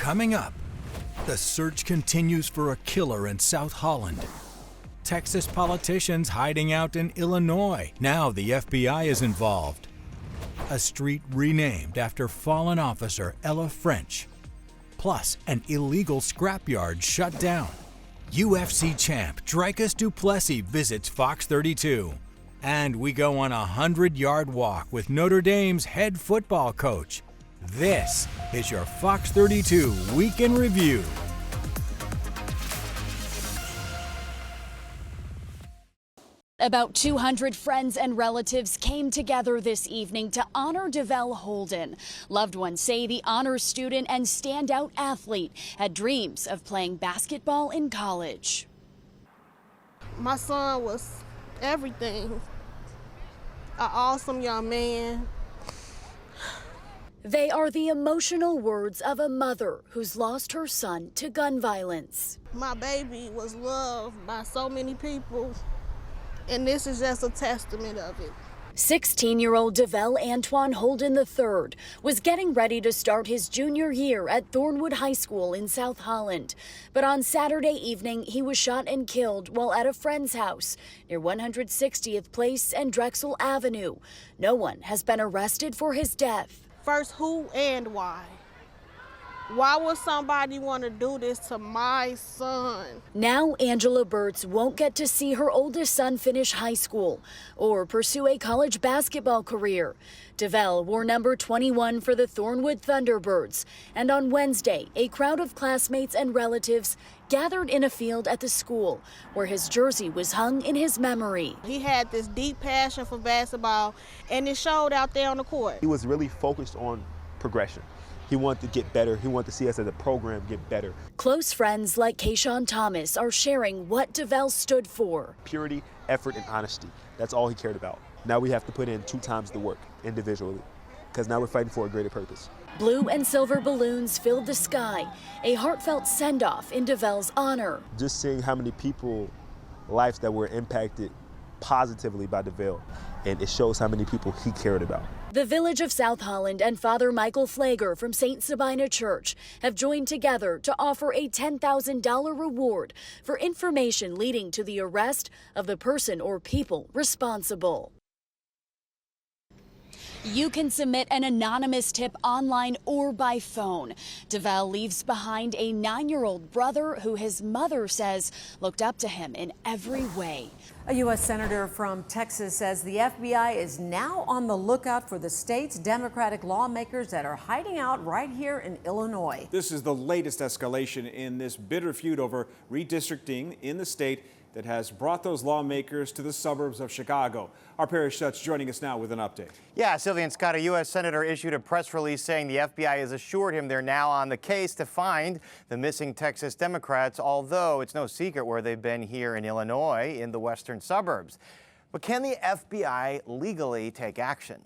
Coming up, the search continues for a killer in South Holland. Texas politicians hiding out in Illinois. Now the FBI is involved. A street renamed after fallen officer Ella French. Plus, an illegal scrapyard shut down. UFC champ Dricus du Plessis visits Fox 32. And we go on a 100-yard walk with Notre Dame's head football coach. This is your Fox 32 Week in Review. About 200 friends and relatives came together this evening to honor DeVell Holden. Loved ones say the honors student and standout athlete had dreams of playing basketball in college. My son was everything. An awesome young man. They are the emotional words of a mother who's lost her son to gun violence. My baby was loved by so many people. And this is just a testament of it. 16-year-old DeVell Antoine Holden III was getting ready to start his junior year at Thornwood High School in South Holland. But on Saturday evening, he was shot and killed while at a friend's house near 160th Place and Drexel Avenue. No one has been arrested for his death. First, who and why? Why would somebody want to do this to my son? Now Angela Burtz won't get to see her oldest son finish high school or pursue a college basketball career. DeVell wore number 21 for the Thornwood Thunderbirds, and on Wednesday, a crowd of classmates and relatives gathered in a field at the school where his jersey was hung in his memory. He had this deep passion for basketball, and it showed out there on the court. He was really focused on progression. He wanted to get better. He wanted to see us as a program get better. Close friends like Kayshawn Thomas are sharing what DeVell stood for. Purity, effort, and honesty. That's all he cared about. Now we have to put in 2 times the work individually, because now we're fighting for a greater purpose. Blue and silver balloons filled the sky, a heartfelt send-off in DeVell's honor. Just seeing how many people, lives that were impacted positively by DeVell, and it shows how many people he cared about. The village of South Holland and Father Michael Flager from St. Sabina Church have joined together to offer a $10,000 reward for information leading to the arrest of the person or people responsible. You can submit an anonymous tip online or by phone. DeVell leaves behind a 9-year-old brother who his mother says looked up to him in every way. A U.S. Senator from Texas says the FBI is now on the lookout for the state's Democratic lawmakers that are hiding out right here in Illinois. This is the latest escalation in this bitter feud over redistricting in the state that has brought those lawmakers to the suburbs of Chicago. Our Perry Schutz joining us now with an update. Yeah, Sylvia and Scott, a U.S. Senator issued a press release saying the FBI has assured him they're now on the case to find the missing Texas Democrats, although it's no secret where they've been here in Illinois in the western suburbs. But can the FBI legally take action?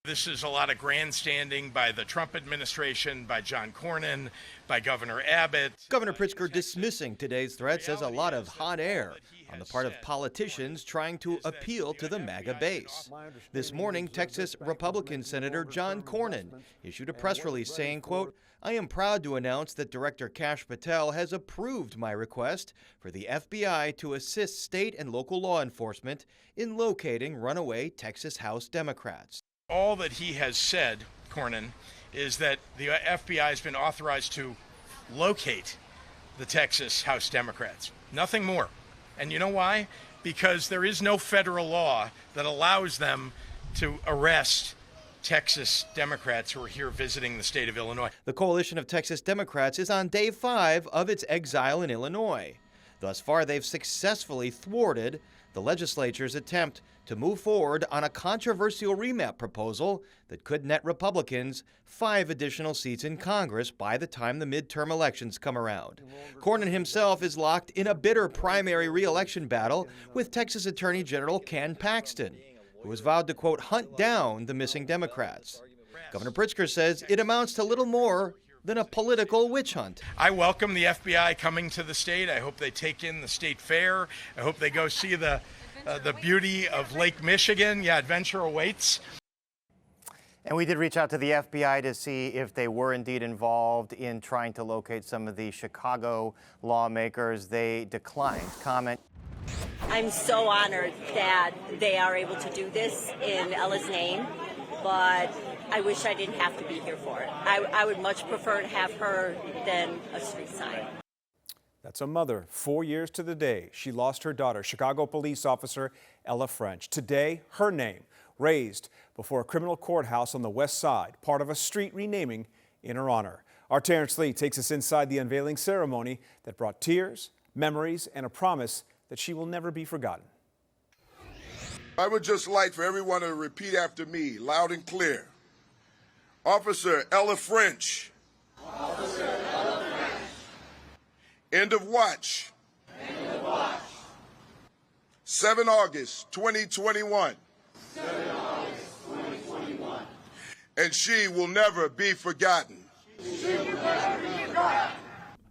This is a lot of grandstanding by the Trump administration, by John Cornyn, by Governor Abbott. Governor Pritzker dismissing today's threat says a lot of hot air on the part of politicians trying to appeal to the MAGA base. This morning, Texas Republican Senator John Cornyn issued a press release saying, quote, "I am proud to announce that Director Kash Patel has approved my request for the FBI to assist state and local law enforcement in locating runaway Texas House Democrats." All that he has said, Cornyn, is that the FBI has been authorized to locate the Texas House Democrats. Nothing more. And you know why? Because there is no federal law that allows them to arrest Texas Democrats who are here visiting the state of Illinois. The Coalition of Texas Democrats is on day 5 of its exile in Illinois. Thus far, they've successfully thwarted the legislature's attempt to move forward on a controversial remap proposal that could net Republicans 5 additional seats in Congress by the time the midterm elections come around. Cornyn himself is locked in a bitter primary re-election battle with Texas Attorney General Ken Paxton, who has vowed to, quote, hunt down the missing Democrats. Governor Pritzker says it amounts to little more than a political witch hunt. I welcome the FBI coming to the state. I hope they take in the state fair. I hope they go see the beauty of Lake Michigan. Yeah, adventure awaits. And we did reach out to the FBI to see if they were indeed involved in trying to locate some of the Chicago lawmakers. They declined comment. I'm so honored that they are able to do this in Ella's name, but I wish I didn't have to be here for it. I would much prefer to have her than a street sign. That's a mother. 4 years to the day she lost her daughter, Chicago police officer Ella French. Today, her name raised before a criminal courthouse on the west side, part of a street renaming in her honor. Our Terrence Lee takes us inside the unveiling ceremony that brought tears, memories, and a promise that she will never be forgotten. I would just like for everyone to repeat after me, loud and clear. Officer Ella French. Officer Ella French. End of watch. End of watch. 7 August 2021. 7 August 2021. And she will never be forgotten. She will never be forgotten.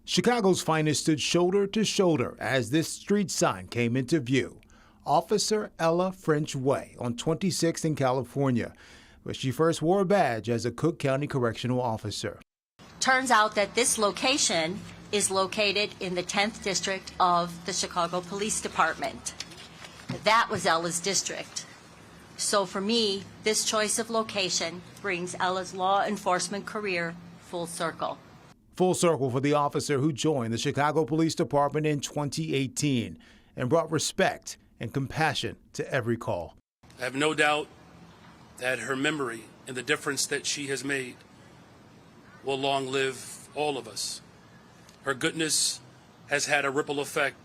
Chicago's finest stood shoulder to shoulder as this street sign came into view. Officer Ella French Way on 26th in California, where she first wore a badge as a Cook County correctional officer. Turns out that this location is located in the 10th district of the Chicago Police Department. That was Ella's district. So for me, this choice of location brings Ella's law enforcement career full circle. Full circle for the officer who joined the Chicago Police Department in 2018 and brought respect and compassion to every call. I have no doubt that her memory and the difference that she has made will long live all of us. Her goodness has had a ripple effect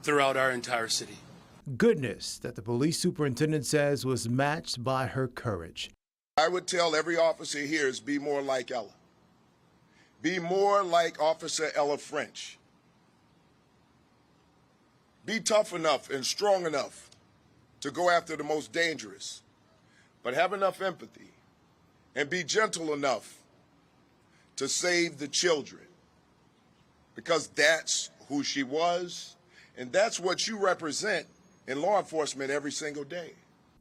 throughout our entire city. Goodness that the police superintendent says was matched by her courage. I would tell every officer here is be more like Ella. Be more like Officer Ella French. Be tough enough and strong enough to go after the most dangerous, but have enough empathy and be gentle enough to save the children, because that's who she was, and that's what you represent in law enforcement every single day.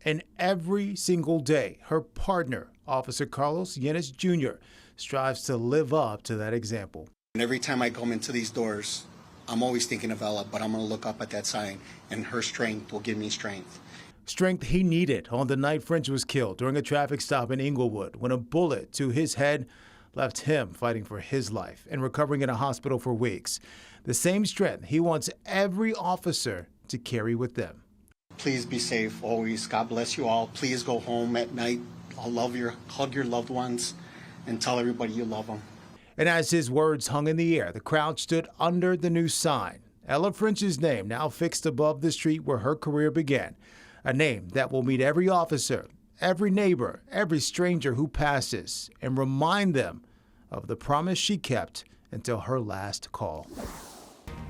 And every single day, her partner, Officer Carlos Yenes Jr., strives to live up to that example. And every time I come into these doors, I'm always thinking of Ella, but I'm going to look up at that sign, and her strength will give me strength. Strength he needed on the night French was killed during a traffic stop in Inglewood when a bullet to his head left him fighting for his life and recovering in a hospital for weeks. The same strength he wants every officer to carry with them. Please be safe always. God bless you all. Please go home at night. Hug your loved ones and tell everybody you love them. And as his words hung in the air, the crowd stood under the new sign. Ella French's name now fixed above the street where her career began. A name that will meet every officer, every neighbor, every stranger who passes, and remind them of the promise she kept until her last call.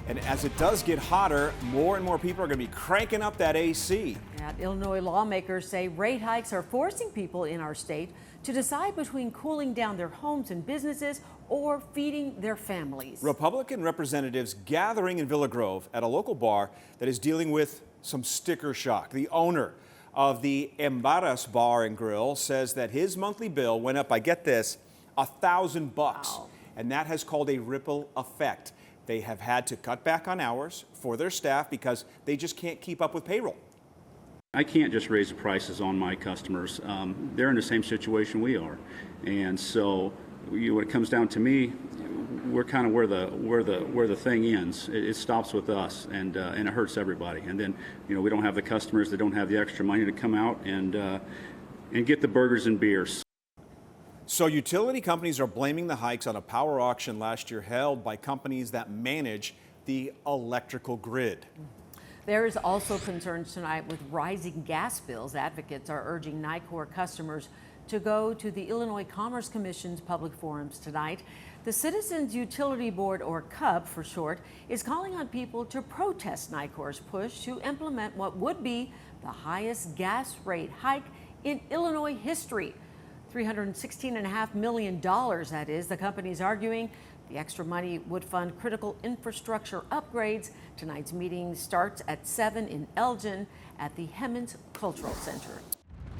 And as it does get hotter, more and more people are going to be cranking up that AC. Illinois lawmakers say rate hikes are forcing people in our state to decide between cooling down their homes and businesses or feeding their families. Republican representatives gathering in Villa Grove at a local bar that is dealing with some sticker shock. The owner of the Embarras Bar and Grill says that his monthly bill went up by, get this, $1,000. Wow. And that has called a ripple effect. They have had to cut back on hours for their staff because they just can't keep up with payroll. I can't just raise the prices on my customers. They're in the same situation we are. And so when it comes down to me, we're kind of where the thing ends. It stops with us, and it hurts everybody. And then, we don't have the customers that don't have the extra money to come out and get the burgers and beers. So utility companies are blaming the hikes on a power auction last year held by companies that manage the electrical grid. There is also concerns tonight with rising gas bills. Advocates are urging NICOR customers to go to the Illinois Commerce Commission's public forums tonight. The Citizens Utility Board, or CUB for short, is calling on people to protest NICOR's push to implement what would be the highest gas rate hike in Illinois history. $316.5 million, that is. The company's arguing the extra money would fund critical infrastructure upgrades. Tonight's meeting starts at 7 in Elgin at the Hemmons Cultural Center.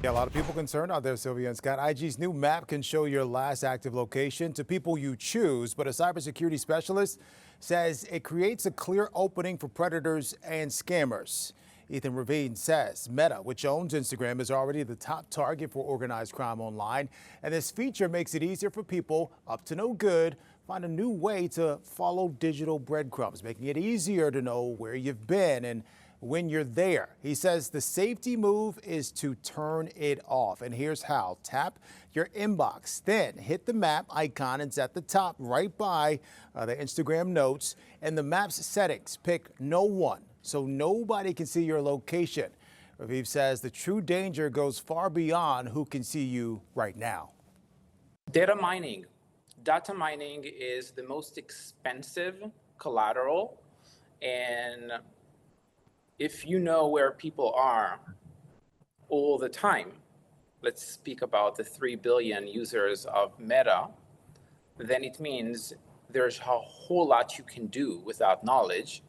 Yeah, a lot of people concerned out there, Sylvia and Scott. IG's new map can show your last active location to people you choose, but a cybersecurity specialist says it creates a clear opening for predators and scammers. Ethan Ravine says Meta, which owns Instagram, is already the top target for organized crime online, and this feature makes it easier for people up to no good find a new way to follow digital breadcrumbs, making it easier to know where you've been and when you're there. He says the safety move is to turn it off. And here's how. Tap your inbox, then hit the map icon. It's at the top right by the Instagram notes. And the map's settings, pick no one, so nobody can see your location. Raviv says the true danger goes far beyond who can see you right now. Data mining. Data mining is the most expensive collateral, and if you know where people are all the time, let's speak about the 3 billion users of Meta, then it means there's a whole lot you can do without knowledge.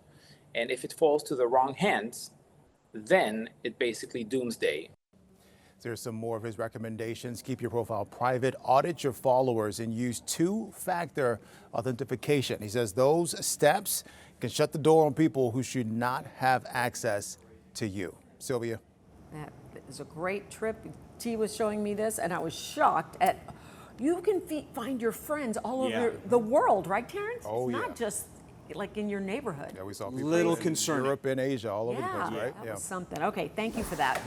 And if it falls to the wrong hands, then it basically doomsday. There's some more of his recommendations. Keep your profile private, audit your followers, and use two-factor authentication. He says those steps can shut the door on people who should not have access to you. Sylvia. That is a great trip. T was showing me this, and I was shocked at you can find your friends all over the world, right, Terrence? Oh, it's not just like in your neighborhood. Yeah, we saw people Little in concerning. Europe and Asia, all over the place, right? That was something. Okay, thank you for that.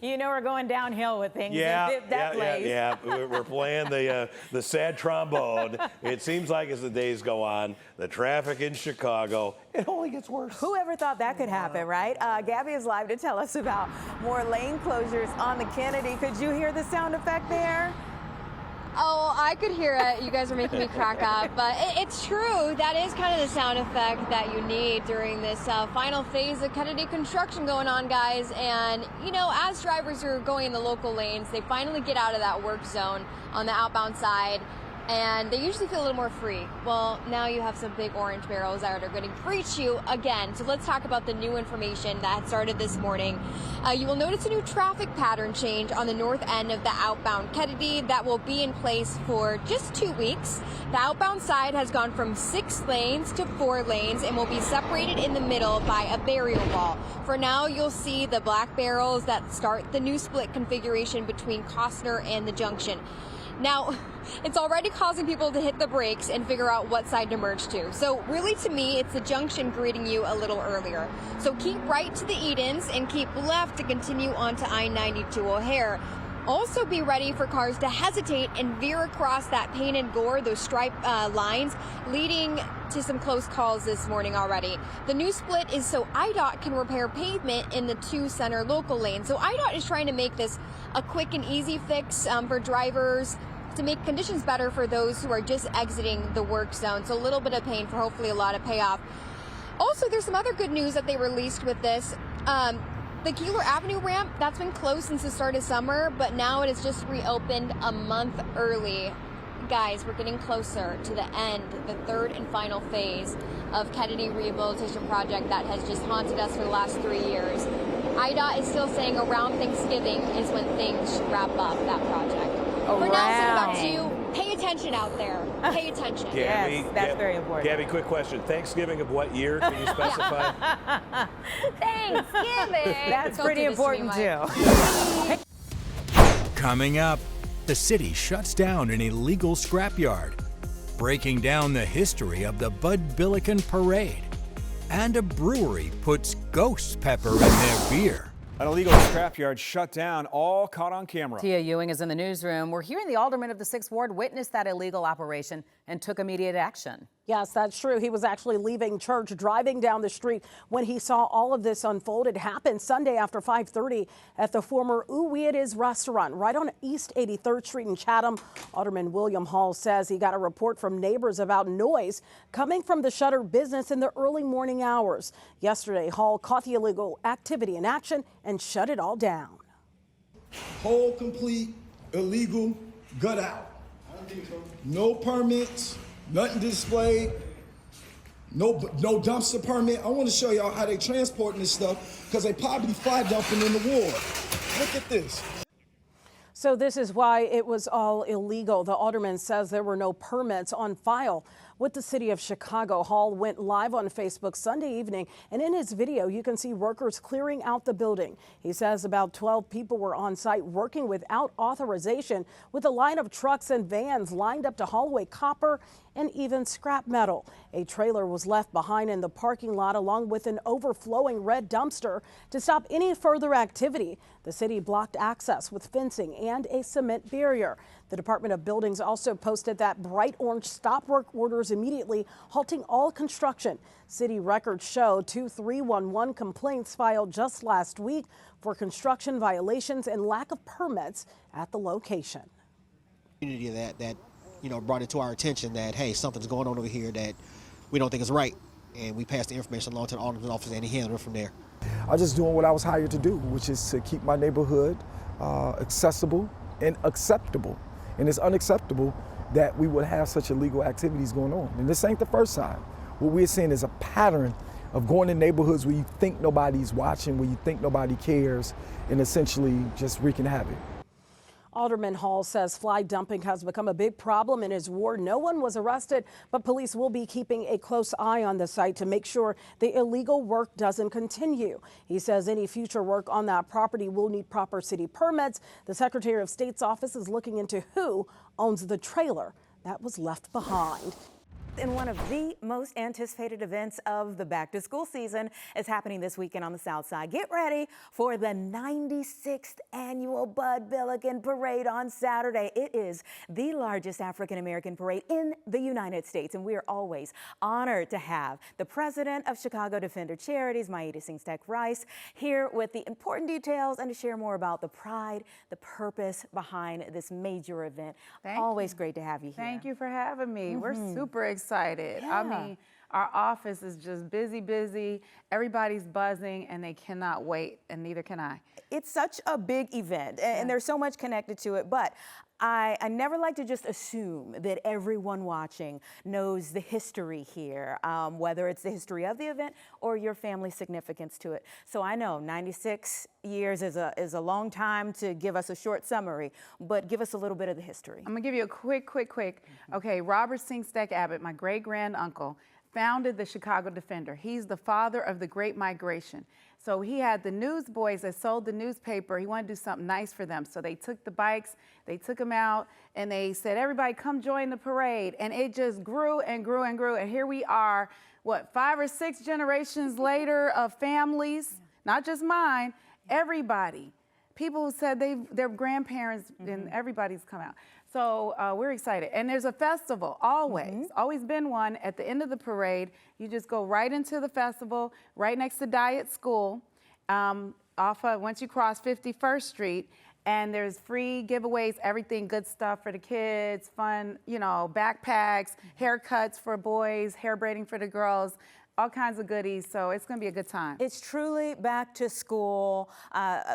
You know we're going downhill with things. Yeah, Place. We're playing the sad trombone. It seems like as the days go on, the traffic in Chicago, it only gets worse. Whoever thought that could happen, right? Gabby is live to tell us about more lane closures on the Kennedy. Could you hear the sound effect there? Oh, I could hear it. You guys are making me crack up. But it's true. That is kind of the sound effect that you need during this final phase of Kennedy construction going on, guys. And, you know, as drivers are going in the local lanes, they finally get out of that work zone on the outbound side, and they usually feel a little more free. Well, now you have some big orange barrels that are going to greet you again. So let's talk about the new information that started this morning. You will notice a new traffic pattern change on the north end of the outbound Kennedy that will be in place for just 2 weeks. The outbound side has gone from 6 lanes to 4 lanes and will be separated in the middle by a barrier wall. For now, you'll see the black barrels that start the new split configuration between Costner and the junction. Now, it's already causing people to hit the brakes and figure out what side to merge to. So really, to me, it's the junction greeting you a little earlier. So keep right to the Edens and keep left to continue on to I-92 O'Hare. Also be ready for cars to hesitate and veer across that Payne and Gore, those stripe lines, leading to some close calls this morning already. The new split is so IDOT can repair pavement in the 2 center local lanes. So IDOT is trying to make this a quick and easy fix for drivers to make conditions better for those who are just exiting the work zone. So a little bit of pain for hopefully a lot of payoff. Also, there's some other good news that they released with this. The Keeler Avenue ramp, that's been closed since the start of summer, but now it has just reopened a month early. Guys, we're getting closer to the end, the third and final phase of Kennedy Rehabilitation Project that has just haunted us for the last 3 years. IDOT is still saying around Thanksgiving is when things should wrap up that project. For now, it's about you. Pay attention out there. Pay attention. Gabby, yes, that's very important. Gabby, quick question. Thanksgiving of what year? Can you specify? Thanksgiving. That's pretty important, too. Coming up, the city shuts down an illegal scrapyard, breaking down the history of the Bud Billiken Parade, and a brewery puts ghost pepper in their beer. An illegal scrapyard shut down, all caught on camera. Tia Ewing is in the newsroom. We're hearing the alderman of the 6th Ward witnessed that illegal operation and took immediate action. Yes, that's true. He was actually leaving church, driving down the street when he saw all of this unfold. It happened Sunday after 5:30 at the former Ooh Wee It Is restaurant right on East 83rd Street in Chatham. Alderman William Hall says he got a report from neighbors about noise coming from the shuttered business in the early morning hours. Yesterday, Hall caught the illegal activity in action and shut it all down. Whole complete illegal gut out. No permits, nothing displayed, no dumpster permit. I want to show y'all how they transporting this stuff because they probably fly dumping in the ward. Look at this. So this is why it was all illegal. The alderman says there were no permits on file with the city of Chicago. Hall went live on Facebook Sunday evening, and in his video, you can see workers clearing out the building. He says about 12 people were on site working without authorization, with a line of trucks and vans lined up to haul away copper and even scrap metal. A trailer was left behind in the parking lot along with an overflowing red dumpster. To stop any further activity, the city blocked access with fencing and a cement barrier. The Department of Buildings also posted that bright orange stop work orders immediately, halting all construction. City records show 2 311 complaints filed just last week for construction violations and lack of permits at the location. That brought it to our attention that, hey, something's going on over here that we don't think is right. And we passed the information along to the alderman's office, and he handled it from there. I'm just doing what I was hired to do, which is to keep my neighborhood accessible and acceptable. And it's unacceptable that we would have such illegal activities going on. And this ain't the first time. What we're seeing is a pattern of going to neighborhoods where you think nobody's watching, where you think nobody cares, and essentially just wreaking havoc. Alderman Hall says fly dumping has become a big problem in his ward. No one was arrested, but police will be keeping a close eye on the site to make sure the illegal work doesn't continue. He says any future work on that property will need proper city permits. The Secretary of State's office is looking into who owns the trailer that was left behind. And one of the most anticipated events of the back-to-school season is happening this weekend on the South Side. Get ready for the 96th annual Bud Billiken Parade on Saturday. It is the largest African-American parade in the United States, and we are always honored to have the president of Chicago Defender Charities, Maida Singstack-Rice, here with the important details and to share more about the pride, the purpose behind this major event. Always great to have you here. Thank you for having me. We're super excited. Yeah. I mean, our office is just busy. Everybody's buzzing and they cannot wait, and neither can I. It's such a big event and there's so much connected to it, but I never like to just assume that everyone watching knows the history here, whether it's the history of the event or your family's significance to it. So I know 96 years is a long time to give us a short summary, but give us a little bit of the history. I'm gonna give you a quick. Okay, Robert Singstack Abbott, my great-granduncle, founded the Chicago Defender. He's the father of the Great Migration. So he had the newsboys that sold the newspaper. He wanted to do something nice for them. So they took the bikes, they took them out, and they said, everybody come join the parade. And it just grew and grew and grew. And here we are, 5 or 6 generations later of families, not just mine, everybody. People who said their grandparents and everybody's come out. So we're excited. And there's a festival, always been one at the end of the parade. You just go right into the festival, right next to Diet School, once you cross 51st Street. And there's free giveaways, everything, good stuff for the kids, fun, backpacks, haircuts for boys, hair braiding for the girls. All kinds of goodies, so it's going to be a good time. It's truly back to school,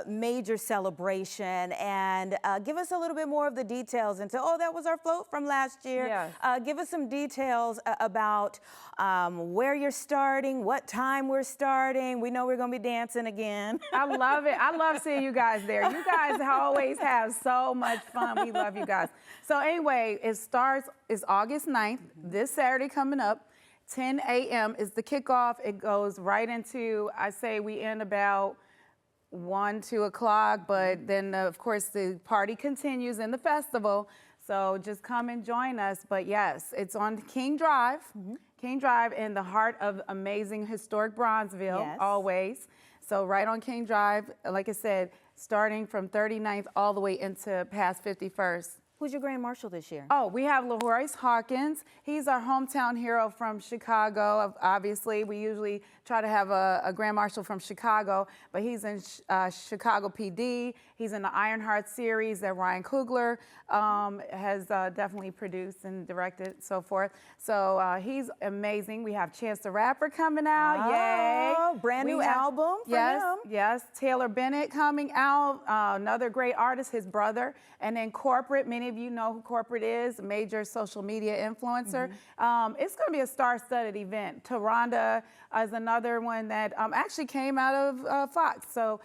major celebration, and give us a little bit more of the details into, that was our float from last year. Yes. Give us some details about where you're starting, what time we're starting. We know we're going to be dancing again. I love it. I love seeing you guys there. You guys always have so much fun. We love you guys. So anyway, it's August 9th, this Saturday coming up. 10 a.m. is the kickoff. It goes right into, I say we end about 1, 2 o'clock, but then of course the party continues in the festival. So just come and join us. But yes, it's on King Drive. King Drive in the heart of amazing historic Bronzeville, always. So right on King Drive, like I said, starting from 39th all the way into past 51st. Who's your Grand Marshal this year? We have LaRoyce Hawkins. He's our hometown hero from Chicago. Obviously, we usually try to have a Grand Marshal from Chicago, but he's in Chicago PD. He's in the Ironheart series that Ryan Coogler has definitely produced and directed, so forth. So he's amazing. We have Chance the Rapper coming out. Yay! Brand new album from him. Yes. Taylor Bennett coming out, another great artist, his brother. And then Corporate, many many of you know who Corporate is, a major social media influencer. It's going to be a star-studded event. Taronda is another one that actually came out of Fox. So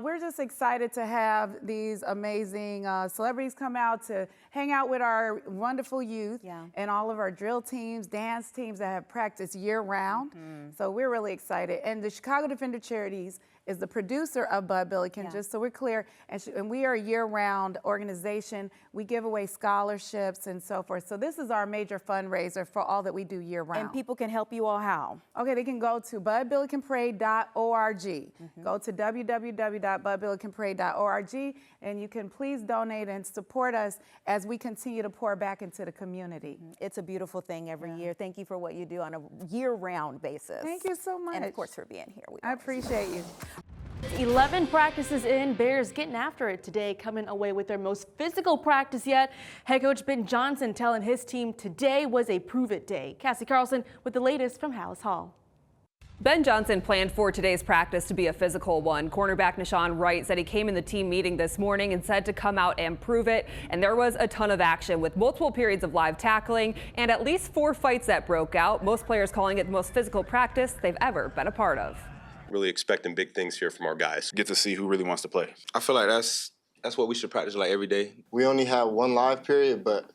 we're just excited to have these amazing celebrities come out to hang out with our wonderful youth and all of our drill teams, dance teams that have practiced year-round. So we're really excited. And the Chicago Defender Charities is the producer of Bud Billiken, just so we're clear. And we are a year-round organization. We give away scholarships and so forth. So this is our major fundraiser for all that we do year-round. And people can help you all how? Okay, they can go to budbillikenparade.org. Go to www.budbillikenparade.org, and you can please donate and support us as we continue to pour back into the community. It's a beautiful thing every year. Thank you for what you do on a year-round basis. Thank you so much. And of course for being here. I appreciate you. 11 practices in, Bears getting after it today, coming away with their most physical practice yet. Head coach Ben Johnson telling his team today was a prove-it day. Cassie Carlson with the latest from Hallis Hall. Ben Johnson planned for today's practice to be a physical one. Cornerback Nashawn Wright said he came in the team meeting this morning and said to come out and prove it. And there was a ton of action with multiple periods of live tackling and at least 4 fights that broke out. Most players calling it the most physical practice they've ever been a part of. Really expecting big things here from our guys. Get to see who really wants to play. I feel like that's what we should practice like every day. We only had one live period, but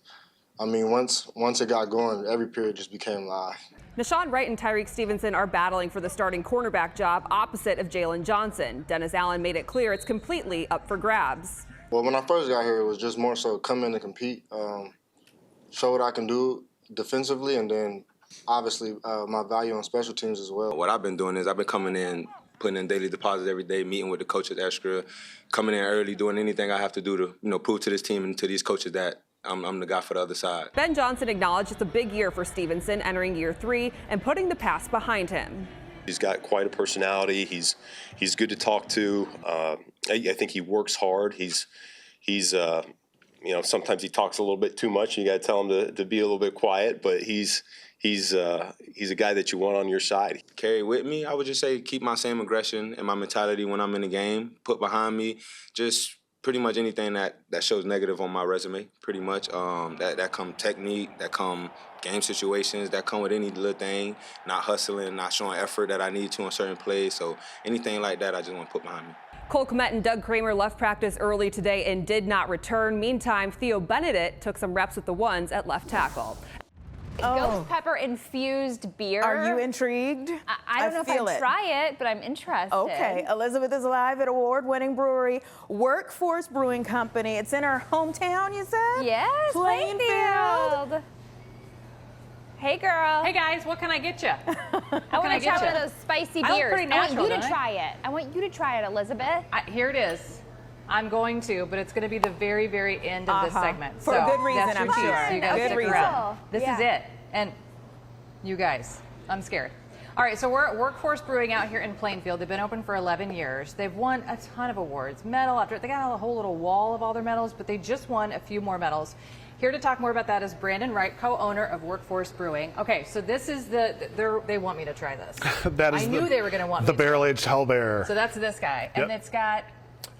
I mean, once it got going, every period just became live. Nashawn Wright and Tyreek Stevenson are battling for the starting cornerback job opposite of Jalen Johnson. Dennis Allen made it clear it's completely up for grabs. Well, when I first got here, it was just more so come in and compete, show what I can do defensively, and then obviously my value on special teams as well. What I've been doing is I've been coming in, putting in daily deposits every day, meeting with the coaches extra, coming in early, doing anything I have to do to prove to this team and to these coaches that I'm the guy for the other side. Ben Johnson acknowledged it's a big year for Stevenson, entering year 3 and putting the past behind him. He's got quite a personality. He's good to talk to. I think he works hard. He's sometimes he talks a little bit too much. You got to tell him to be a little bit quiet, but he's a guy that you want on your side. Cary with me, I would just say keep my same aggression and my mentality when I'm in the game, put behind me, just pretty much anything that shows negative on my resume, pretty much. That come technique, that come game situations, that come with any little thing, not hustling, not showing effort that I need to on certain plays. So anything like that, I just want to put behind me. Cole Kmet and Doug Kramer left practice early today and did not return. Meantime, Theo Benedict took some reps with the ones at left tackle. Ghost pepper infused beer. Are you intrigued? I don't know if I'd try it, but I'm interested. Okay, Elizabeth is live at award-winning brewery, Workforce Brewing Company. It's in her hometown, you said? Yes, Plainfield. Hey, girl. Hey, guys, what can I get you? I want to try one of those spicy beers. I look pretty natural, I want you to don't I? try it. I want you to try it, Elizabeth. Here it is. I'm going to, but it's going to be the very, very end of this segment. For a good reason, that's your I'm cue. sure. So you guys Good stick reason. around. This is it. And you guys, I'm scared. All right, so we're at Workforce Brewing out here in Plainfield. They've been open for 11 years. They've won a ton of awards, medal after. They got a whole little wall of all their medals, but they just won a few more medals. Here to talk more about that is Brandon Wright, co-owner of Workforce Brewing. Okay, so this is they want me to try this. I knew they were going to want me the to. barrel-aged hellbear. So that's this guy, and it's got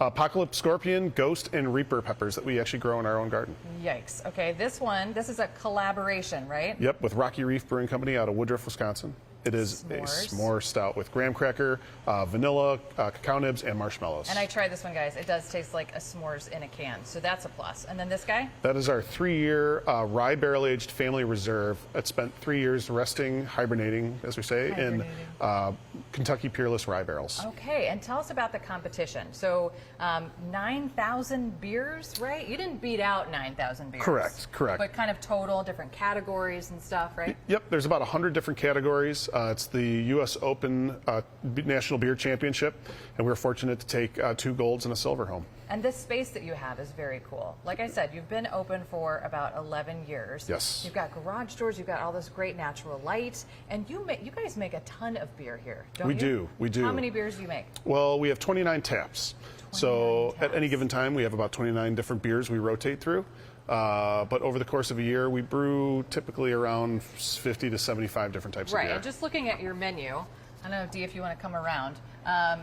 Apocalypse Scorpion, Ghost, and Reaper peppers that we actually grow in our own garden. Yikes. Okay, this is a collaboration, right? Yep, with Rocky Reef Brewing Company out of Woodruff, Wisconsin. It is a s'more stout with graham cracker, vanilla, cacao nibs, and marshmallows. And I tried this one, guys. It does taste like a s'mores in a can, so that's a plus. And then this guy? That is our 3-year rye barrel-aged family reserve. It spent 3 years resting, hibernating, as we say, in Kentucky Peerless rye barrels. Okay, and tell us about the competition. So 9,000 beers, right? You didn't beat out 9,000 beers. Correct. But kind of total, different categories and stuff, right? Yep, there's about 100 different categories. It's the U.S. Open National Beer Championship, and we're fortunate to take 2 golds and a silver home. And this space that you have is very cool. Like I said, you've been open for about 11 years. Yes. You've got garage doors, you've got all this great natural light, and you guys make a ton of beer here, don't you? We do. How many beers do you make? Well, we have 29 taps. So at any given time, we have about 29 different beers we rotate through. But over the course of a year, we brew typically around 50 to 75 different types of beer. Right, and just looking at your menu, I don't know, Dee, if you want to come around.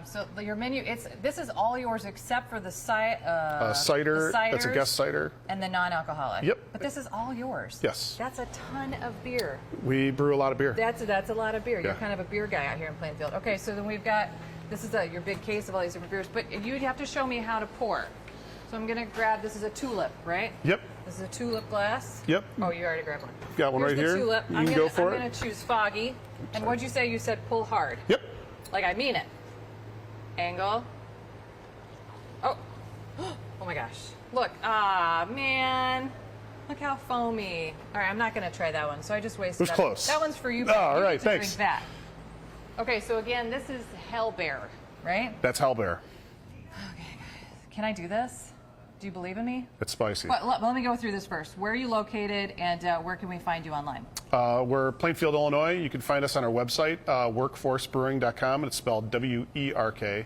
So your menu, this is all yours except for the cider. That's a guest cider. And the non-alcoholic. Yep. But this is all yours. Yes. That's a ton of beer. We brew a lot of beer. That's a lot of beer. Yeah. You're kind of a beer guy out here in Plainfield. Okay, so then we've got, this is your big case of all these different beers, but you'd have to show me how to pour. So I'm going to grab, this is a tulip, right? Yep. This is a tulip glass. Yep. Oh, you already grabbed one. Got one Here's right the here. Tulip. You can go for it. I'm going to choose foggy. And what'd you say? You said pull hard. Yep. Like I mean it. Angle. Oh. Oh my gosh. Look. Ah, man. Look how foamy. All right, I'm not going to try that one. So I just wasted It was close. That one's for you. All You right, get to thanks. Drink that. Okay, so again, this is Hell Bear, right? That's Hell Bear. Can I do this? Do you believe in me? It's spicy. Well, let me go through this first. Where are you located, and where can we find you online? We're Plainfield, Illinois. You can find us on our website, workforcebrewing.com, and it's spelled W-E-R-K.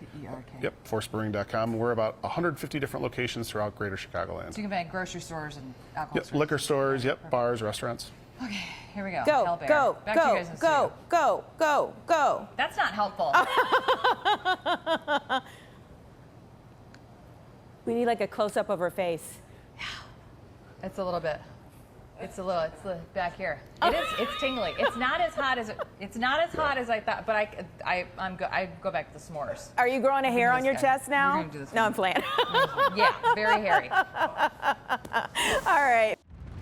Yep, forcebrewing.com. We're about 150 different locations throughout greater Chicagoland. So you can find grocery stores and alcohol Yep, stores. liquor stores, yep, bars, restaurants. Okay, here we go. Go, Hell Bear. go, Back to you go, guys in the go, studio. go, go, go. That's not helpful. We need like a close-up of her face. It's a little bit. It's back here. It is. It's tingly. It's not as hot as I thought. But I go back to the s'mores. Are you growing a hair on your chest now? We're gonna do this No, one. I'm playing. Yeah, very hairy. All right.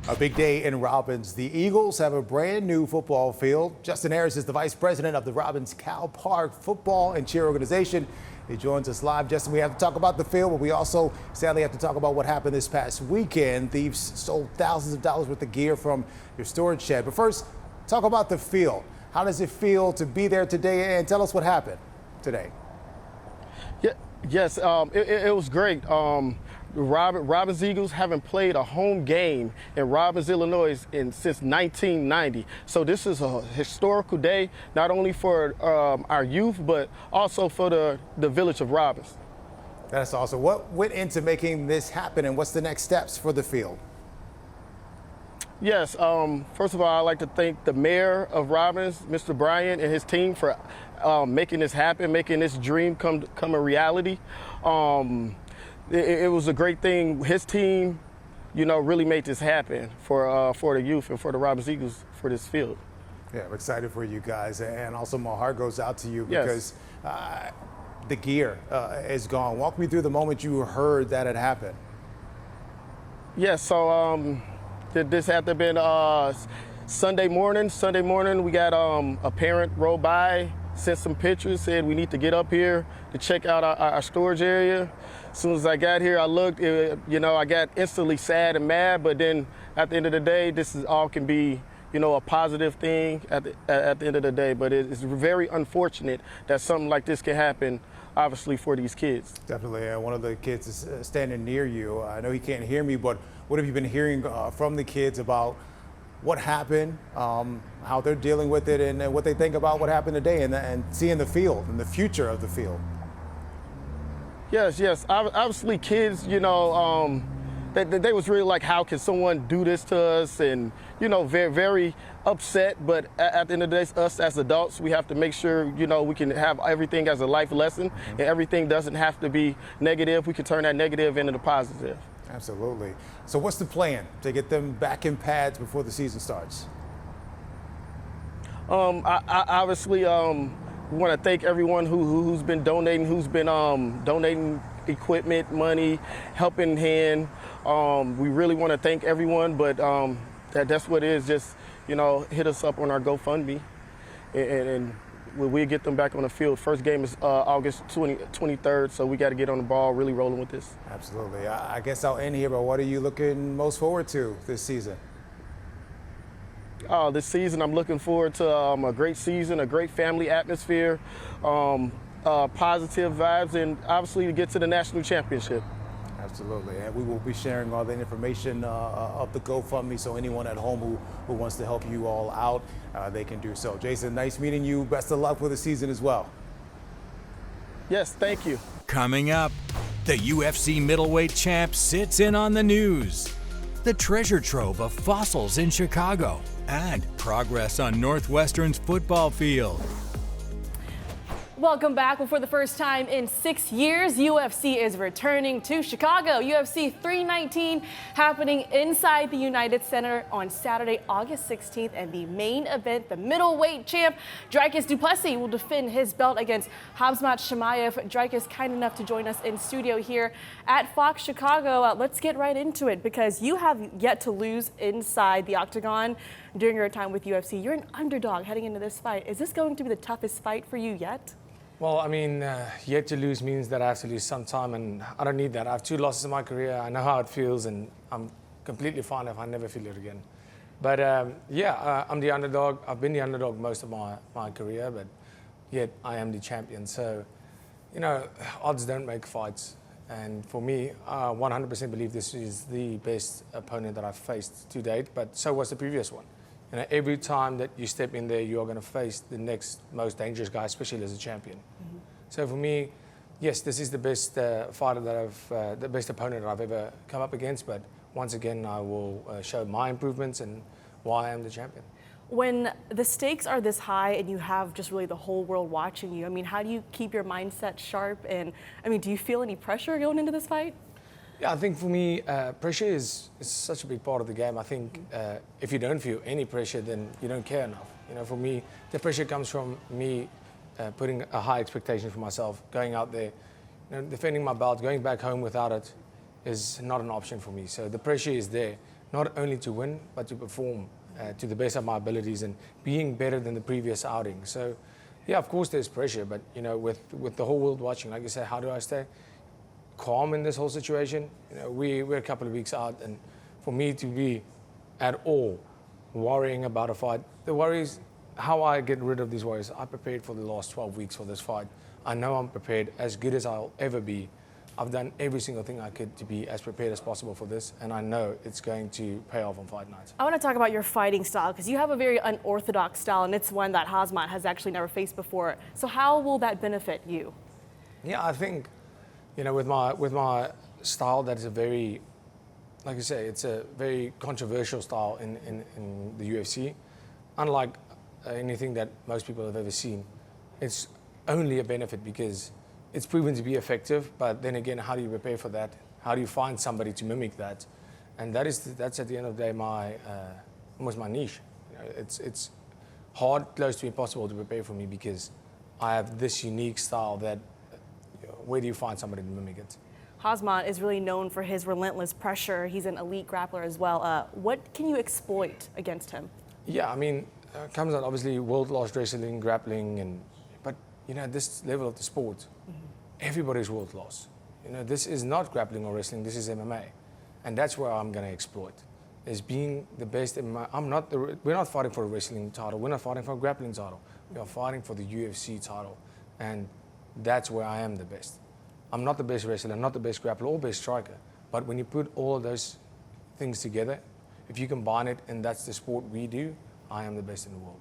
A big day in Robbins. The Eagles have a brand new football field. Justin Harris is the vice president of the Robbins Cal Park Football and Cheer Organization. He joins us live. Justin, we have to talk about the field, but we also sadly have to talk about what happened this past weekend. Thieves stole thousands of dollars worth of gear from your storage shed. But first, talk about the field. How does it feel to be there today? And tell us what happened today. Yeah, yes, it was great. Robbins Eagles haven't played a home game in Robbins, Illinois since 1990. So this is a historical day, not only for our youth, but also for the village of Robbins. That's awesome. What went into making this happen, and what's the next steps for the field? Yes, first of all, I'd like to thank the mayor of Robbins, Mr. Bryan, and his team for making this happen, making this dream come a reality. It was a great thing. His team, really made this happen for the youth and for the Robbins Eagles for this field. Yeah, I'm excited for you guys, and also my heart goes out to you Yes. because the gear is gone. Walk me through the moment you heard that had happened. Yes, so this had to have been Sunday morning. Sunday morning, we got a parent rolled by, sent some pictures, said we need to get up here to check out our storage area. As soon as I got here, I looked, I got instantly sad and mad, but then at the end of the day, this is all can be, a positive thing at the end of the day. But it's very unfortunate that something like this can happen, obviously, for these kids. Definitely. One of the kids is standing near you. I know he can't hear me, but what have you been hearing from the kids about what happened, how they're dealing with it, and what they think about what happened today, and seeing the field and the future of the field? Yes. Obviously, kids, they was really like, how can someone do this to us? And, very, very upset. But at the end of the day, us as adults, we have to make sure, we can have everything as a life lesson. And everything doesn't have to be negative. We can turn that negative into the positive. Absolutely. So what's the plan to get them back in pads before the season starts? Obviously, we want to thank everyone who's been donating, donating equipment, money, helping hand. We really want to thank everyone, but that's what it is. Just, hit us up on our GoFundMe, and we'll get them back on the field. First game is August 23rd, so we got to get on the ball, really rolling with this. Absolutely. I guess I'll end here, but what are you looking most forward to this season? This season, I'm looking forward to a great season, a great family atmosphere, positive vibes, and obviously to get to the national championship. Absolutely, and we will be sharing all the information of the GoFundMe, so anyone at home who wants to help you all out, they can do so. Jason, nice meeting you. Best of luck for the season as well. Yes, thank you. Coming up, the UFC middleweight champ sits in on the news, the treasure trove of fossils in Chicago, and progress on Northwestern's football field. Welcome back. Well, for the first time in 6 years, UFC is returning to Chicago. UFC 319 happening inside the United Center on Saturday, August 16th. And the main event, the middleweight champ, Dricus du Plessis, will defend his belt against Khamzat Chimaev. Dricus, kind enough to join us in studio here at Fox Chicago. Let's get right into it because you have yet to lose inside the octagon during your time with UFC. You're an underdog heading into this fight. Is this going to be the toughest fight for you yet? Well, I mean, yet to lose means that I have to lose some time, and I don't need that. I have 2 losses in my career. I know how it feels, and I'm completely fine if I never feel it again. But I'm the underdog. I've been the underdog most of my career, but yet I am the champion. So, you know, odds don't make fights. And for me, I 100% believe this is the best opponent that I've faced to date, but so was the previous one. You know, every time that you step in there, you are going to face the next most dangerous guy, especially as a champion. Mm-hmm. So for me, yes, this is the best fighter that the best opponent that I've ever come up against. But once again, I will show my improvements and why I am the champion. When the stakes are this high and you have just really the whole world watching you, I mean, how do you keep your mindset sharp? And I mean, do you feel any pressure going into this fight? Yeah, I think for me, pressure is such a big part of the game. I think if you don't feel any pressure, then you don't care enough. You know, for me, the pressure comes from me putting a high expectation for myself, going out there, you know, defending my belt, going back home without it is not an option for me. So the pressure is there, not only to win, but to perform to the best of my abilities and being better than the previous outing. So, yeah, of course there's pressure, but you know, with the whole world watching, like you said, how do I stay calm in this whole situation? You know, we're a couple of weeks out, and for me to be at all worrying about a fight, the worries, how I get rid of these worries, I prepared for the last 12 weeks for this fight. I know I'm prepared as good as I'll ever be. I've done every single thing I could to be as prepared as possible for this, and I know it's going to pay off on fight night. I want to talk about your fighting style because you have a very unorthodox style, and it's one that Khamzat has actually never faced before. So how will that benefit you? Yeah, I think, you know, with my style, that is a very, like I say, it's a very controversial style in the UFC. Unlike anything that most people have ever seen, it's only a benefit because it's proven to be effective. But then again, how do you prepare for that? How do you find somebody to mimic that? And that's at the end of the day almost my niche. You know, it's hard, close to impossible to prepare for me because I have this unique style that. Where do you find somebody to mimic it? Khamzat is really known for his relentless pressure. He's an elite grappler as well. What can you exploit against him? Yeah, I mean, Khamzat obviously world-class wrestling, grappling, but you know, this level of the sport, everybody's world-class. You know, this is not grappling or wrestling. This is MMA, and that's where I'm going to exploit. Is being the best. We're not fighting for a wrestling title. We're not fighting for a grappling title. We are fighting for the UFC title, and that's where I am the best. I'm not the best wrestler, I'm not the best grappler or best striker. But when you put all of those things together, if you combine it and that's the sport we do, I am the best in the world.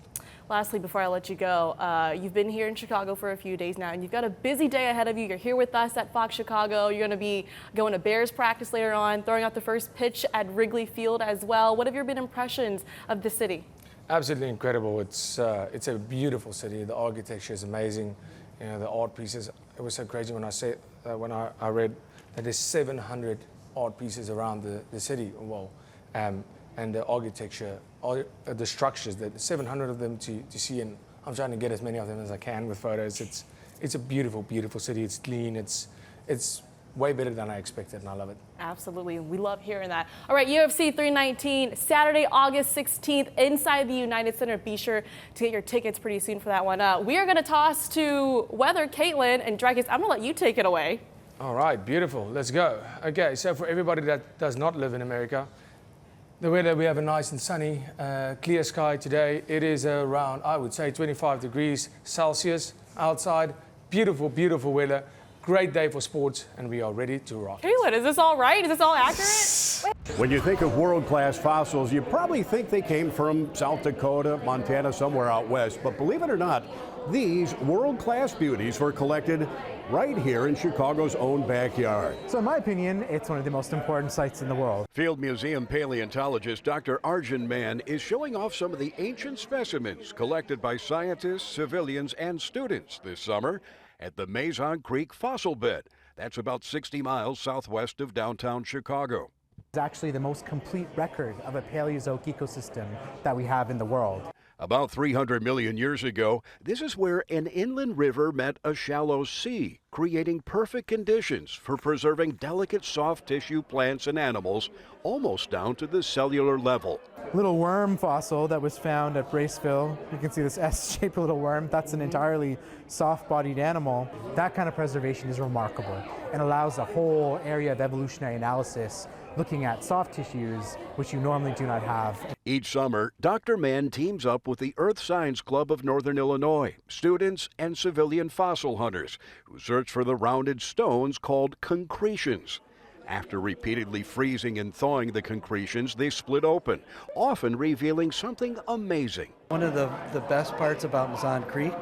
Lastly, before I let you go, you've been here in Chicago for a few days now, and you've got a busy day ahead of you. You're here with us at Fox Chicago. You're going to be going to Bears practice later on, throwing out the first pitch at Wrigley Field as well. What have your been impressions of the city? Absolutely incredible. It's a beautiful city. The architecture is amazing. You know, the art pieces, it was so crazy when I read that there's 700 art pieces around the city wall, and the architecture, all the structures, that 700 of them to see, and I'm trying to get as many of them as I can with photos. It's a beautiful, beautiful city. It's clean. It's way better than I expected, and I love it. Absolutely. We love hearing that. All right, UFC 319, Saturday, August 16th, inside the United Center. Be sure to get your tickets pretty soon for that one. We are going to toss to weather, Caitlin and Dricus. I'm going to let you take it away. All right, beautiful. Let's go. Okay, so for everybody that does not live in America, the weather, we have a nice and sunny, clear sky today. It is around, I would say, 25 degrees Celsius outside. Beautiful, beautiful weather. Great day for sports, and we are ready to rock. Caitlin, is this all right? Is this all accurate? When you think of world-class fossils, you probably think they came from South Dakota, Montana, somewhere out west. But believe it or not, these world-class beauties were collected right here in Chicago's own backyard. So in my opinion, it's one of the most important sites in the world. Field Museum paleontologist Dr. Arjun Mann is showing off some of the ancient specimens collected by scientists, civilians, and students this summer at the Maison Creek Fossil Bed. That's about 60 miles southwest of downtown Chicago. It's actually the most complete record of a Paleozoic ecosystem that we have in the world. About 300 million years ago, this is where an inland river met a shallow sea, creating perfect conditions for preserving delicate soft tissue plants and animals almost down to the cellular level. Little worm fossil that was found at Braceville. You can see this S-shaped little worm. That's an entirely soft-bodied animal. That kind of preservation is remarkable and allows a whole area of evolutionary analysis looking at soft tissues, which you normally do not have. Each summer, Dr. Mann teams up with the Earth Science Club of Northern Illinois, students and civilian fossil hunters who search for the rounded stones called concretions. After repeatedly freezing and thawing the concretions, they split open, often revealing something amazing. One of the best parts about Maison Creek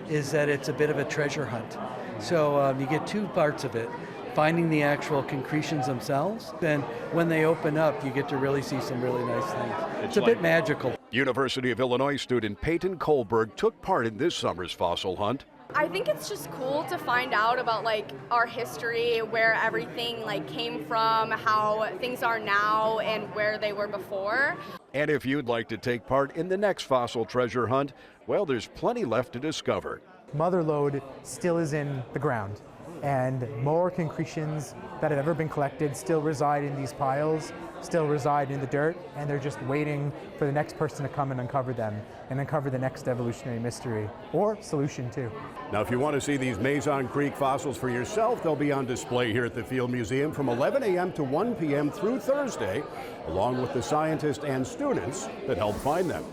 is that it's a bit of a treasure hunt. So you get two parts of it. Finding the actual concretions themselves, then when they open up, you get to really see some really nice things. It's a bit magical. University of Illinois student Peyton Kohlberg took part in this summer's fossil hunt. I think it's just cool to find out about like our history, where everything like came from, how things are now, and where they were before. And if you'd like to take part in the next fossil treasure hunt, well, there's plenty left to discover. Mother lode still is in the ground, and more concretions that have ever been collected still reside in these piles, still reside in the dirt, and they're just waiting for the next person to come and uncover them and uncover the next evolutionary mystery or solution too. Now, if you want to see these Maison Creek fossils for yourself, they'll be on display here at the Field Museum from 11 a.m. to 1 p.m. through Thursday, along with the scientists and students that help find them.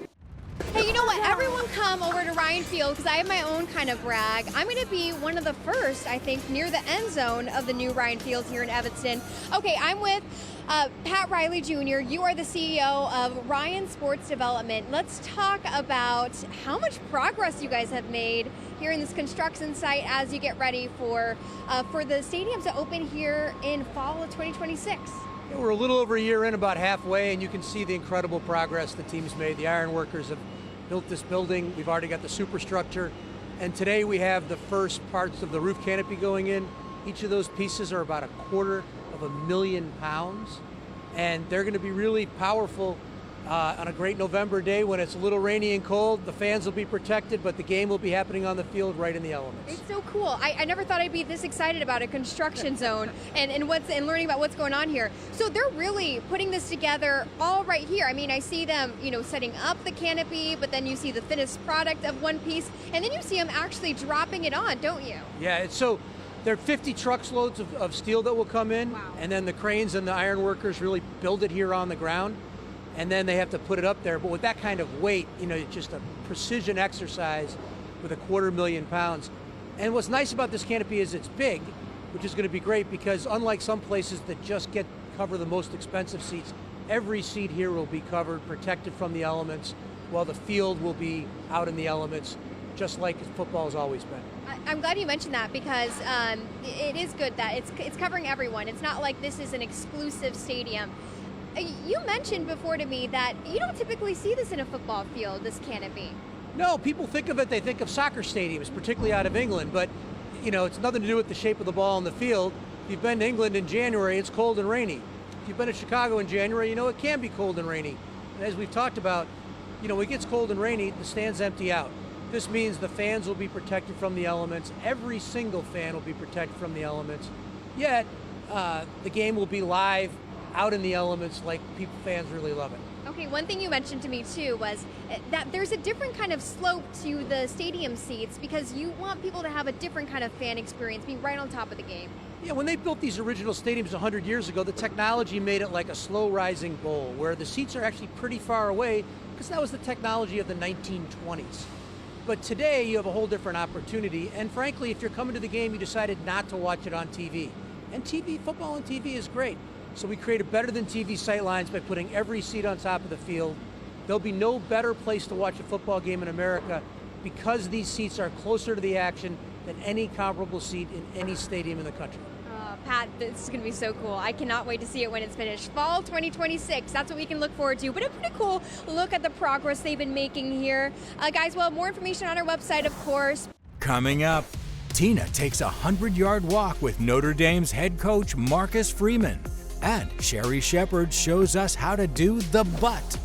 Hey, you know what? Everyone come over to Ryan Field because I have my own kind of brag. I'm going to be one of the first, I think, near the end zone of the new Ryan Field here in Evanston. Okay, I'm with Pat Riley Jr. You are the CEO of Ryan Sports Development. Let's talk about how much progress you guys have made here in this construction site as you get ready for the stadium to open here in fall of 2026. We're a little over a year in, about halfway, and you can see the incredible progress the team's made. The iron workers have built this building. We've already got the superstructure, and today we have the first parts of the roof canopy going in. Each of those pieces are about 250,000 pounds, and they're going to be really powerful on a great November day when it's a little rainy and cold. The fans will be protected, but the game will be happening on the field right in the elements. It's so cool. I never thought I'd be this excited about a construction zone and learning about what's going on here. So they're really putting this together all right here. I mean, I see them, setting up the canopy, but then you see the finished product of one piece, and then you see them actually dropping it on, don't you? Yeah, so there are 50 truckloads of steel that will come in, and then the cranes and the iron workers really build it here on the ground. And then they have to put it up there. But with that kind of weight, it's just a precision exercise with 250,000 pounds. And what's nice about this canopy is it's big, which is going to be great because unlike some places that just cover the most expensive seats, every seat here will be covered, protected from the elements, while the field will be out in the elements, just like football has always been. I'm glad you mentioned that because it is good that it's covering everyone. It's not like this is an exclusive stadium. You mentioned before to me that you don't typically see this in a football field, this canopy. No, people think of it, they think of soccer stadiums, particularly out of England, but it's nothing to do with the shape of the ball on the field. If you've been to England in January, it's cold and rainy. If you've been to Chicago in January, it can be cold and rainy. And as we've talked about, when it gets cold and rainy, the stands empty out. This means the fans will be protected from the elements. Every single fan will be protected from the elements. Yet, the game will be live out in the elements like fans really love it. Okay, one thing you mentioned to me too was that there's a different kind of slope to the stadium seats because you want people to have a different kind of fan experience, being right on top of the game. Yeah, when they built these original stadiums 100 years ago, the technology made it like a slow rising bowl where the seats are actually pretty far away because that was the technology of the 1920s. But today you have a whole different opportunity, and frankly, if you're coming to the game, you decided not to watch it on TV. And football on TV is great. So we created better than TV sight lines by putting every seat on top of the field. There'll be no better place to watch a football game in America because these seats are closer to the action than any comparable seat in any stadium in the country. Pat, this is going to be so cool. I cannot wait to see it when it's finished. Fall 2026, that's what we can look forward to. But a pretty cool look at the progress they've been making here. Guys, we'll have more information on our website, of course. Coming up, Tina takes a 100-yard walk with Notre Dame's head coach Marcus Freeman. And Sherry Shepard shows us how to do the butt.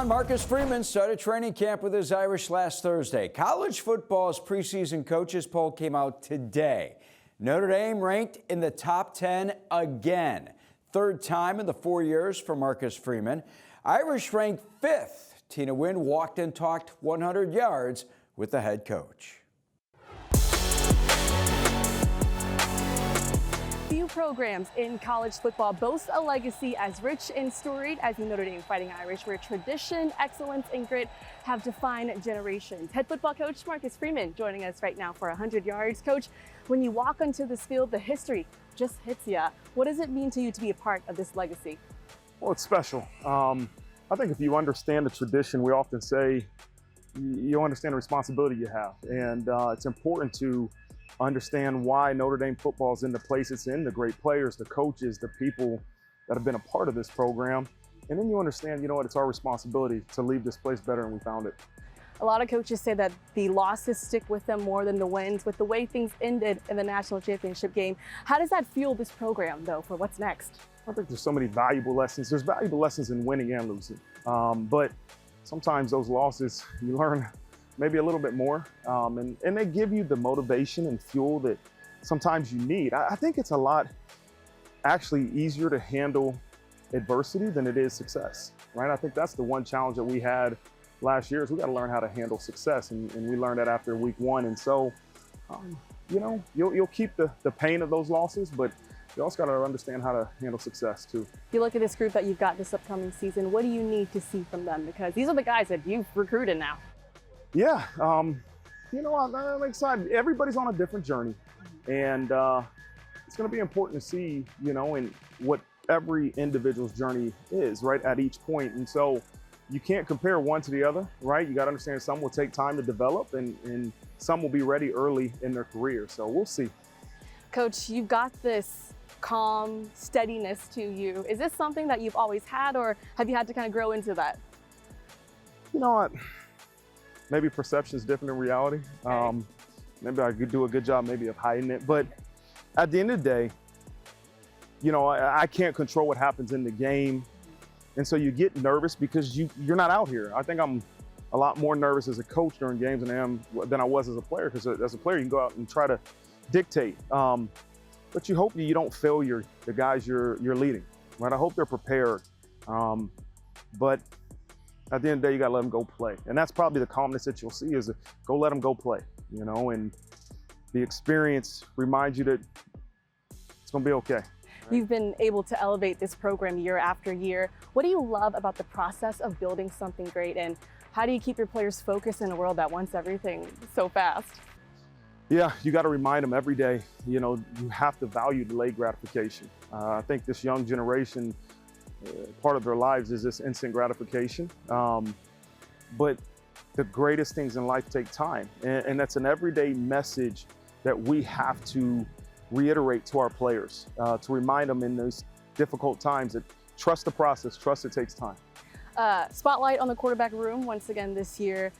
Marcus Freeman started training camp with his Irish last Thursday. College football's preseason coaches poll came out today. Notre Dame ranked in the top 10 again. Third time in the 4 years for Marcus Freeman. Irish ranked 5th. Tina Wynn walked and talked 100 yards with the head coach. Few programs in college football boast a legacy as rich and storied as the Notre Dame Fighting Irish, where tradition, excellence, and grit have defined generations. Head football coach Marcus Freeman joining us right now for 100 yards. Coach, when you walk onto this field, the history just hits you. What does it mean to you to be a part of this legacy? Well, it's special. I think if you understand the tradition, we often say you understand the responsibility you have. And it's important to understand why Notre Dame football is in the place it's in, the great players, the coaches, the people that have been a part of this program. And then you understand, you know what, it's our responsibility to leave this place better than we found it. A lot of coaches say that the losses stick with them more than the wins. With the way things ended in the national championship game, how does that fuel this program, though, for what's next? I think there's so many valuable lessons. There's valuable lessons in winning and losing. But sometimes those losses, you learn maybe a little bit more. And they give you the motivation and fuel that sometimes you need. I think it's a lot actually easier to handle adversity than it is success, right? I think that's the one challenge that we had last year is we got to learn how to handle success. And we learned that after week one. And so, you know, you'll keep the pain of those losses, but you also got to understand how to handle success too. You look at this group that you've got this upcoming season, what do you need to see from them? Because these are the guys that you've recruited now. Yeah, you know, I'm excited. Everybody's on a different journey. And it's going to be important to see, you know, in what every individual's journey is, right, at each point. And so you can't compare one to the other, right? You got to understand some will take time to develop and some will be ready early in their career. So we'll see. Coach, you've got this calm steadiness to you. Is this something that you've always had, or have you had to kind of grow into that? You know what? Maybe perception is different than reality. Okay. Maybe I could do a good job maybe of hiding it. But at the end of the day, you know, I can't control what happens in the game. And so you get nervous because you're not out here. I think I'm a lot more nervous as a coach during games than I was as a player, because as a player, you can go out and try to dictate. But you hope you don't fail the guys you're leading, right? I hope they're prepared. But at the end of the day, you got to let them go play. And that's probably the calmness that you'll see is go let them go play, you know, and the experience reminds you that it's going to be okay. You've been able to elevate this program year after year. What do you love about the process of building something great? And how do you keep your players focused in a world that wants everything so fast? Yeah, you got to remind them every day, you know, you have to value delayed gratification. I think this young generation, part of their lives is this instant gratification. But the greatest things in life take time. And that's an everyday message that we have to reiterate to our players, to remind them in those difficult times that trust the process, trust it takes time. Spotlight on the quarterback room once again this year.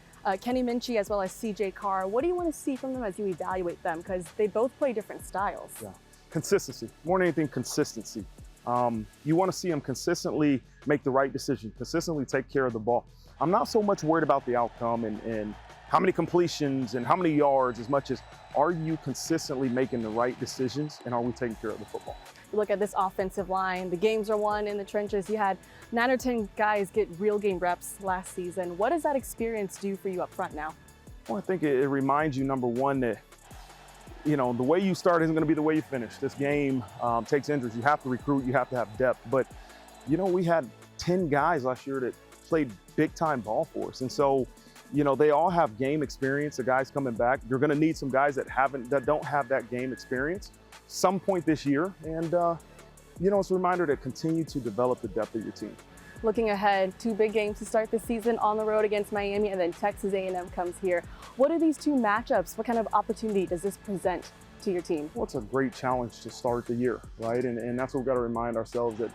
Kenny Minchie as well as CJ Carr. What do you want to see from them as you evaluate them? Because they both play different styles. Yeah. Consistency, more than anything, consistency. You want to see them consistently make the right decision, consistently take care of the ball. I'm not so much worried about the outcome and how many completions and how many yards as much as are you consistently making the right decisions and are we taking care of the football? You look at this offensive line, the games are won in the trenches. You had 9 or 10 guys get real game reps last season. What does that experience do for you up front now? Well, I think it reminds you, number one, that you know, the way you start isn't going to be the way you finish. This game takes injuries. You have to recruit, you have to have depth. But, you know, we had 10 guys last year that played big-time ball for us. And so, you know, they all have game experience, the guys coming back. You're going to need some guys that don't have that game experience some point this year. And, you know, it's a reminder to continue to develop the depth of your team. Looking ahead, 2 big games to start the season on the road against Miami, and then Texas A&M comes here. What are these 2 matchups? What kind of opportunity does this present to your team? Well, it's a great challenge to start the year, right? And that's what we've got to remind ourselves that,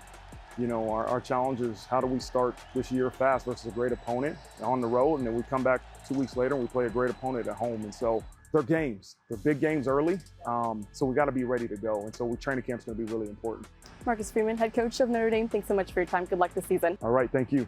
you know, our challenge is how do we start this year fast versus a great opponent on the road, and then we come back 2 weeks later and we play a great opponent at home. And so they're games. They're big games early, so we got to be ready to go. And so training camp's going to be really important. Marcus Freeman, head coach of Notre Dame, thanks so much for your time. Good luck this season. All right, thank you.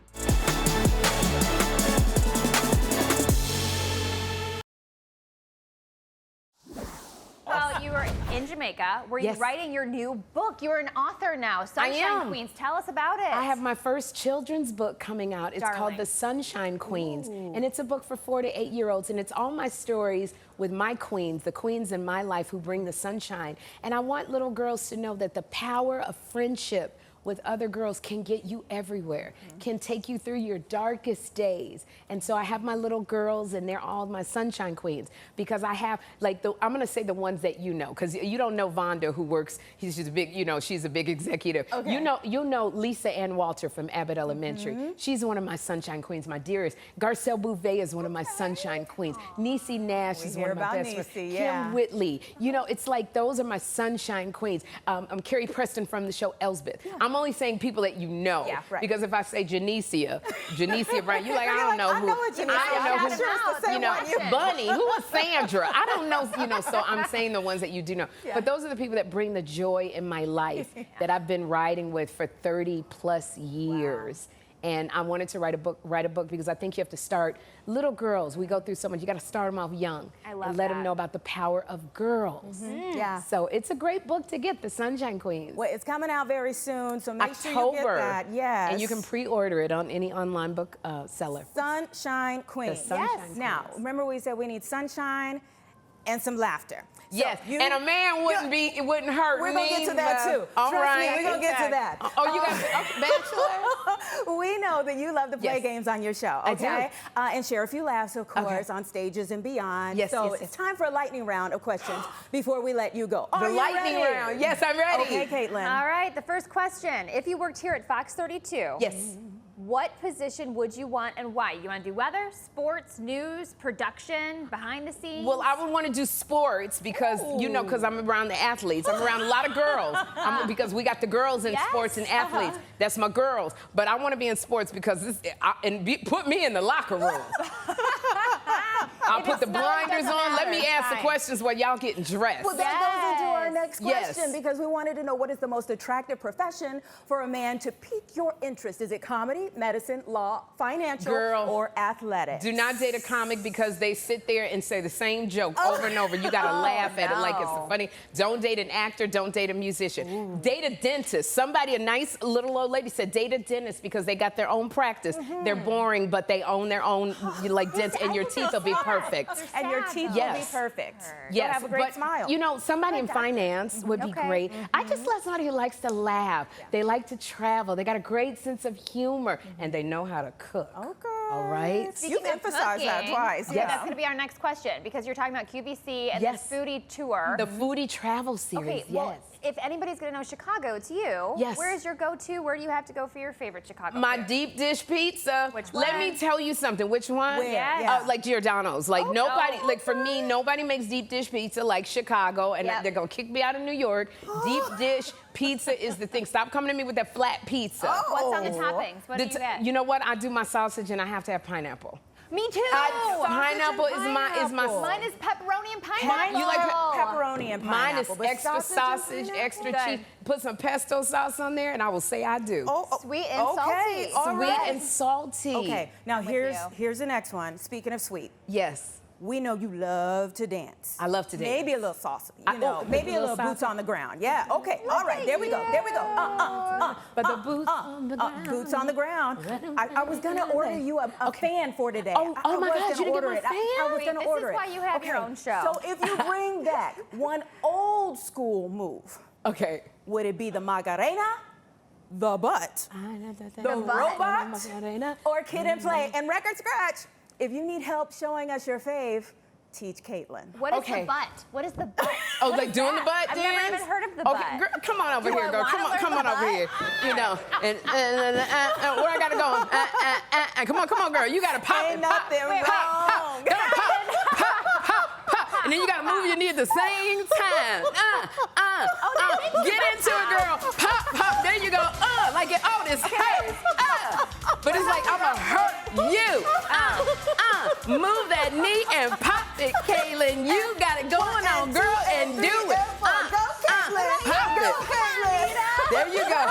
Well, you were in Jamaica. Were you writing your new book? You're an author now, Sunshine Queens. Tell us about it. I have my first children's book coming out. It's called The Sunshine Queens. And it's a book for 4 to 8-year-olds. And it's all my stories with my queens, the queens in my life who bring the sunshine. And I want little girls to know that the power of friendship with other girls can get you everywhere, can take you through your darkest days. And so I have my little girls, and they're all my sunshine queens, because I have, like, I'm gonna say the ones that you know, because you don't know Vonda, who works, she's a big, you know, she's a big executive. Okay. You know Lisa Ann Walter from Abbott Elementary. She's one of my sunshine queens, my dearest. Garcelle Bouvet is one of my sunshine queens. Niecy Nash is one of my best friends. Kim Whitley. You know, it's like those are my sunshine queens. I'm Cary Preston from the show Elsbeth. I'm only saying people that you know, because if I say Janicia Brown, you're like, I don't know who. You know, Bunny, who was Sandra? I don't know, you know, so I'm saying the ones that you do know. But those are the people that bring the joy in my life that I've been riding with for 30 plus years. And I wanted to write a book because I think you have to start little girls. We go through so much. You got to start them off young and let them know about the power of girls. Yeah. So it's a great book to get, The Sunshine Queens. Well, it's coming out very soon, so make sure you get that. Yes. And you can pre-order it on any online book seller. Sunshine Queens. Now, remember we said we need sunshine and some laughter. Yes, and a man wouldn't it wouldn't hurt. We're going to get to that too. All Trust me, we're going to get to that. Oh, you got Bachelor? We know that you love to play games on your show, okay? And share a few laughs, of course, on stages and beyond. So it's time for a lightning round of questions before we let you go. The lightning round. Yes, I'm ready. Okay, Caitlin. All right, the first question. If you worked here at Fox 32, what position would you want and why? You want to do weather, sports, news, production, behind the scenes? Well, I would want to do sports because, you know, because I'm around the athletes. I'm around a lot of girls because we got the girls in sports and athletes. That's my girls. But I want to be in sports because put me in the locker room. I'll put the blinders on. Let me ask the questions while y'all getting dressed. Well, that goes into our next question because we wanted to know what is the most attractive profession for a man to pique your interest. Is it comedy, medicine, law, financial, or athletics? Do not date a comic because they sit there and say the same joke over and over. You got to laugh at it like it's funny. Don't date an actor. Don't date a musician. Date a dentist. Somebody, a nice little old lady said, date a dentist because they got their own practice. They're boring, but they own their own like dentist, and your teeth will be perfect. And your teeth will be perfect. Yes, have a great smile. You know, somebody in finance would be great. I just love somebody who likes to laugh. They like to travel. They got a great sense of humor, and they know how to cook. Okay. All right. You've emphasized that twice. That's going to be our next question because you're talking about QVC and the foodie tour. The foodie travel series. Okay, well, if anybody's going to know Chicago, it's you. Yes. Where is your go-to? Where do you have to go for your favorite Chicago My food? deep dish pizza. Which one? Let me tell you something. Which one? Where? Like Giordano's. Like nobody, like for me, nobody makes deep dish pizza like Chicago, and they're going to kick me out of New York. Deep dish pizza is the thing. Stop coming to me with that flat pizza. What's on the toppings? What do you get? You know what? I do my sausage and I have to have pineapple. Me too. Pineapple is my. Mine is pepperoni and pineapple. You like pepperoni and pineapple. Mine is extra sausage, extra cheese. Put some pesto sauce on there, and I will say I do. Sweet and salty. Sweet and salty. Okay, now here's the next one. Speaking of sweet. Yes. We know you love to dance. I love to dance. Maybe a little salsa, you know. Maybe a little boots on the ground. Yeah, okay. All right, there we go. There we go. But the boots on the ground. Boots on the ground. I was going to order you a fan for today. Oh my God, you didn't get my fan? I was going to order it. This is why you have your own show. So if you bring back one old school move, would it be the Macarena, the butt, the robot, or Kid and Play? And record scratch, if you need help showing us your fave, teach Caitlin. What is the butt? What is the butt? Oh, What like is doing that? the butt I've dance? never even heard of the Okay, butt. girl, come on over Do here, I girl. wanna learn Come the on over here. You know, and where I gotta go? Come on, girl. You gotta pop Ain't it, pop, nothing pop, wrong. pop, pop, and then you gotta move your knee at the same time. Get into it, girl. Pop. There you go. Like it. Oh, this hurts. But it's like I'ma hurt you. Move that knee and pop it, Caitlin. You got it going on, girl, and do it. Pop it. There you go.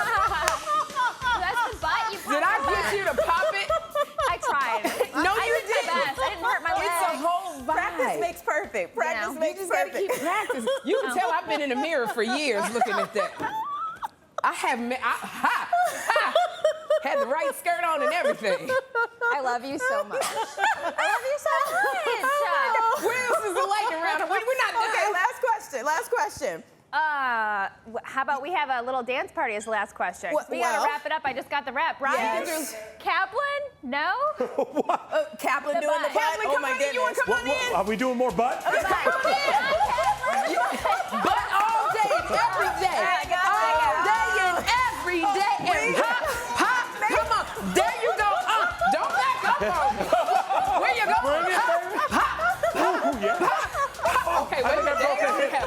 That's the butt. You Did I get you to pop it? I tried. No, I you did my best. I didn't hurt my leg. It's a whole vibe. Practice makes perfect. Practice You makes just gotta perfect. keep practicing. You can tell I've been in the mirror for years looking at that. I have had the right skirt on and everything. I love you so much. I love you so much. Where else is the light around? We're not done. Okay, last question. How about we have a little dance party as the last question? We gotta well- wrap it up. I just got the rep. Brian, Yes. Kaplan? No? Kaplan doing the butt? Kaplan, Oh come my on in. You want to goodness. come on in? Are we doing more butt? Butt all day and every day. All day and every day. And pop. Come on. There you go. Don't back up on me. Where you going? Pop. Okay, wait a minute.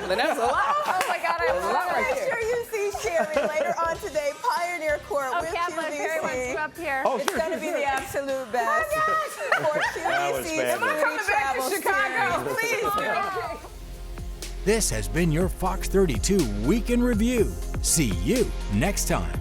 That's a lot. Oh my God, I love Make it. sure you see Cary later on today, Pioneer Court with Kaplan, Perry wants QVC. you up here. It's going to be the absolute best for QVC. Am I coming back to Chicago? Please. This has been your Fox 32 Week in Review. See you next time.